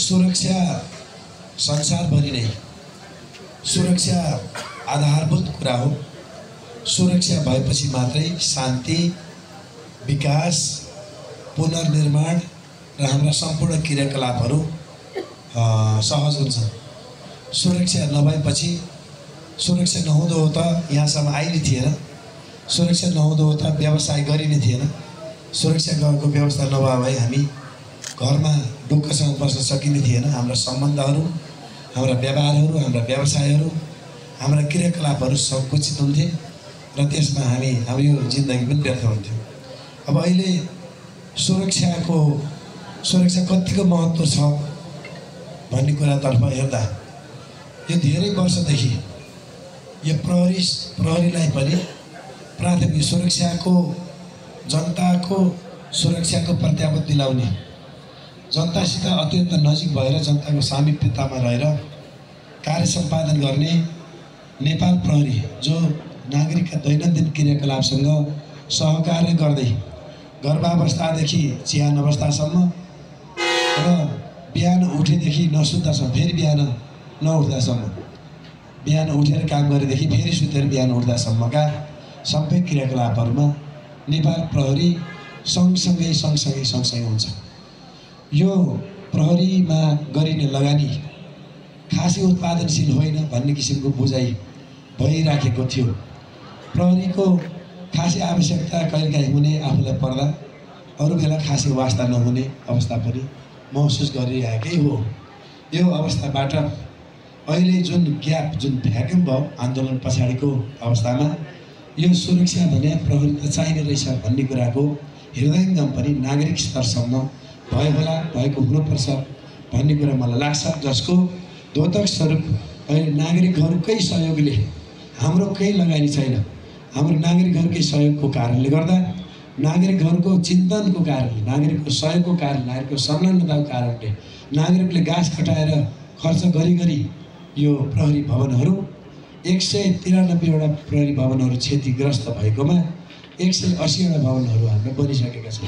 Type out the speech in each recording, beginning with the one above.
सुरक्षा संसारभरि नै सुरक्षा आधारभूत कुरा हो। सुरक्षा भएपछि मात्रै शान्ति, विकास, पुनर्निर्माण र हाम्रा सम्पूर्ण क्रियाकलापहरू सहज हुन्छन्। सुरक्षा नभएपछि, सुरक्षा नहुँदो हो त यहाँसम्म आइने थिएन, सुरक्षा नहुँदो हो त व्यवसाय गरिने थिएन। सुरक्षाको व्यवस्था नभए भए हामी घरमा ढुक्कसँग बस्न सकिने थिएन। हाम्रा सम्बन्धहरू, हाम्रा व्यवहारहरू, हाम्रा व्यवसायहरू, हाम्रा क्रियाकलापहरू सङ्कुचित हुन्थे र त्यसमा हाम्रो जिन्दगी पनि व्यर्थ हुन्थ्यो। अब अहिले सुरक्षा कतिको महत्त्व छ भन्ने कुरातर्फ हेर्दा यो धेरै वर्षदेखि यो प्रहरीलाई पनि प्राथमिक सुरक्षाको, जनताको सुरक्षाको प्रत्याभूत दिलाउने, जनतासित अत्यन्त नजिक भएर जनताको सामिप्यतामा रहेर कार्य सम्पादन गर्ने नेपाल प्रहरी जो नागरिकका दैनन्दिन क्रियाकलापसँग सहकार्य गर्दै गर्भावस्थादेखि चिहान अवस्थासम्म र बिहान उठेदेखि नसुत्दासम्म, फेरि बिहान नउठ्दासम्म, बिहान उठेर काम गरेदेखि फेरि सुतेर बिहान उठ्दासम्मका सबै क्रियाकलापहरूमा नेपाल प्रहरी सँगसँगै हुन्छ। यो प्रहरीमा गरिने लगानी खासै उत्पादनशील होइन भन्ने किसिमको बुझाइ भइराखेको थियो। प्रहरीको खासै आवश्यकता कहिलेकाहीँ हुने आफूलाई पर्दा, अरू बेला खासै वास्ता नहुने अवस्था पनि महसुस गरिरहेकै हो। यो अवस्थाबाट अहिले जुन ग्याप, जुन भ्याक्युम भयो आन्दोलन पछाडिको अवस्थामा, यो सुरक्षा भने प्रहरी त चाहिने रहेछ भन्ने कुराको हृदयङ्गम पनि नागरिक स्तरसम्म भयो होला, भएको हुनुपर्छ भन्ने कुरा मलाई लाग्छ। जसको द्योतक स्वरूप अहिले नागरिकहरूकै सहयोगले, हाम्रो केही लगानी छैन, हाम्रो नागरिकहरूकै सहयोगको कारणले गर्दा, नागरिकहरूको चिन्तनको कारणले, नागरिकको सहयोगको कारणले, नागरिकको संलग्नताको कारणले, नागरिकले गाँस खटाएर खर्च गरी यो प्रहरी भवनहरू 193वटा प्रहरी भवनहरू क्षतिग्रस्त भएकोमा 180वटा भवनहरू हाम्रो बनिसकेका छन्,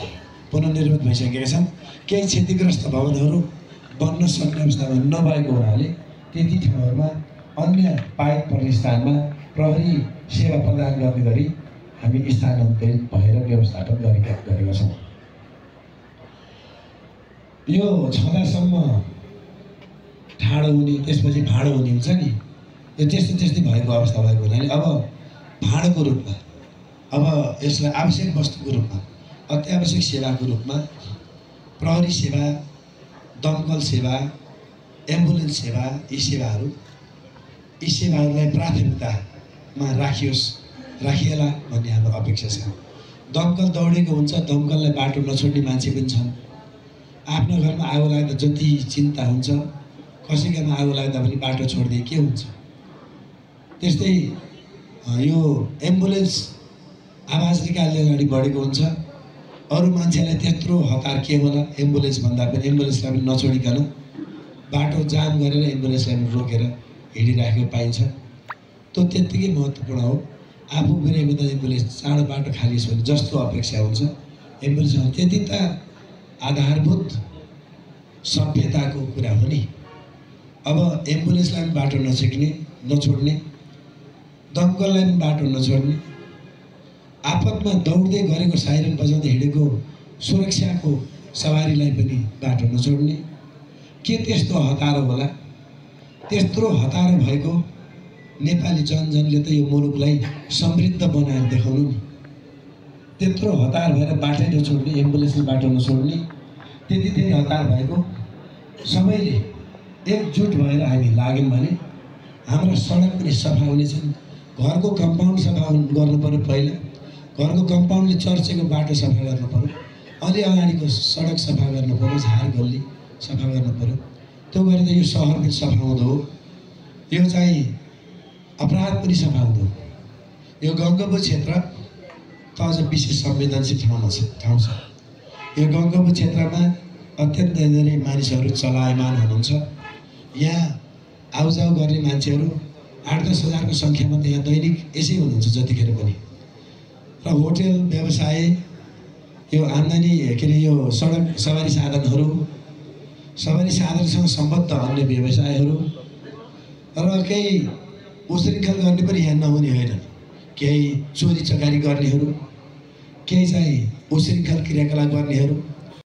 पुनर्निर्मित भइसकेका छन्। केही क्षतिग्रस्त भवनहरू बन्न सक्ने अवस्थामा नभएको हुनाले त्यति ठाउँहरूमा अन्य पाइक पर्ने स्थानमा प्रहरी सेवा प्रदान गर्ने गरी हामी स्थानान्तरित भएर व्यवस्थापन गरेका छौँ। यो छँदासम्म ठाडो हुने, त्यसपछि भाँडो हुने हुन्छ नि, यो त्यस्तै भएको अवस्था भएको हुनाले अब भाँडोको रूपमा, अब यसलाई आवश्यक वस्तुको रूपमा, अत्यावश्यक सेवाको रूपमा प्रहरी सेवा, दमकल सेवा, एम्बुलेन्स सेवा, यी सेवाहरूलाई प्राथमिकतामा राखिएला भन्ने हाम्रो अपेक्षा छ। दमकल दौडेको हुन्छ, दमकललाई बाटो नछोड्ने मान्छे पनि छन्। आफ्नो घरमा आगो लाग्दा जति चिन्ता हुन्छ, कसैकोमा आगो लाग्दा पनि बाटो छोड्दै के हुन्छ। त्यस्तै यो एम्बुलेन्स आवाज निकाल्ने अगाडि बढेको हुन्छ, अरू मान्छेलाई त्यत्रो हतार के होला, एम्बुलेन्स भन्दा पनि एम्बुलेन्सलाई पनि नछोडिकन बाटो जाम गरेर एम्बुलेन्सलाई पनि रोकेर हिँडिराखेको पाइन्छ। त्यो त्यत्तिकै महत्त्वपूर्ण हो। आफू बिरामी त एम्बुलेन्स चाँडो बाटो खाली छ भने जस्तो अपेक्षा हुन्छ, एम्बुलेन्समा त्यति त आधारभूत सभ्यताको कुरा हो नि। अब एम्बुलेन्सलाई पनि बाटो नछोड्ने, दमकललाई पनि बाटो नछोड्ने, आपतमा दौड्दै गरेको साइरन बजाउँदै हिँडेको सुरक्षाको सवारीलाई पनि बाटो नछोड्ने, के त्यस्तो हतारो होला? त्यत्रो हतारो भएको नेपाली जनजनले त यो मुलुकलाई समृद्ध बनाएर देखाउनु नि। त्यत्रो हतार भएर बाटै नछोड्ने, एम्बुलेन्सले बाटो नछोड्ने, त्यति हतार भएको सबैले एकजुट भएर हामी लाग्यौँ भने हाम्रा सडक पनि सफा हुनेछन्। घरको कम्पाउन्ड सफा गर्नु पर्यो, पहिला घरको कम्पाउन्डले चर्चेको बाटो सफा गर्नु पर्यो, अलि अगाडिको सडक सफा गर्नु पर्यो, झार गल्ली सफा गर्नु पर्यो। त्यो गरेर यो सहर पनि सफा हुँदो हो, यो चाहिँ अपराध पनि सफा हुँदो। यो गङ्गबु क्षेत्र त अझ विशेष संवेदनशील ठाउँ छ। यो गङ्गबु क्षेत्रमा अत्यन्त धेरै मानिसहरू चलायमान हुनुहुन्छ। यहाँ आउजाउ गर्ने मान्छेहरू 8-10 हजारको सङ्ख्यामा त यहाँ दैनिक यसै हुनुहुन्छ जतिखेर पनि। र होटेल व्यवसाय, यो आम्दानी के अरे यो सडक सवारी साधनहरू, सवारी साधनसँग सम्बद्ध अन्य व्यवसायहरू र केही उशृङ्खल गर्ने पनि यहाँ नहुने होइन। केही चोरी चकारी गर्नेहरू, केही चाहिँ उशृङ्खल क्रियाकलाप गर्नेहरू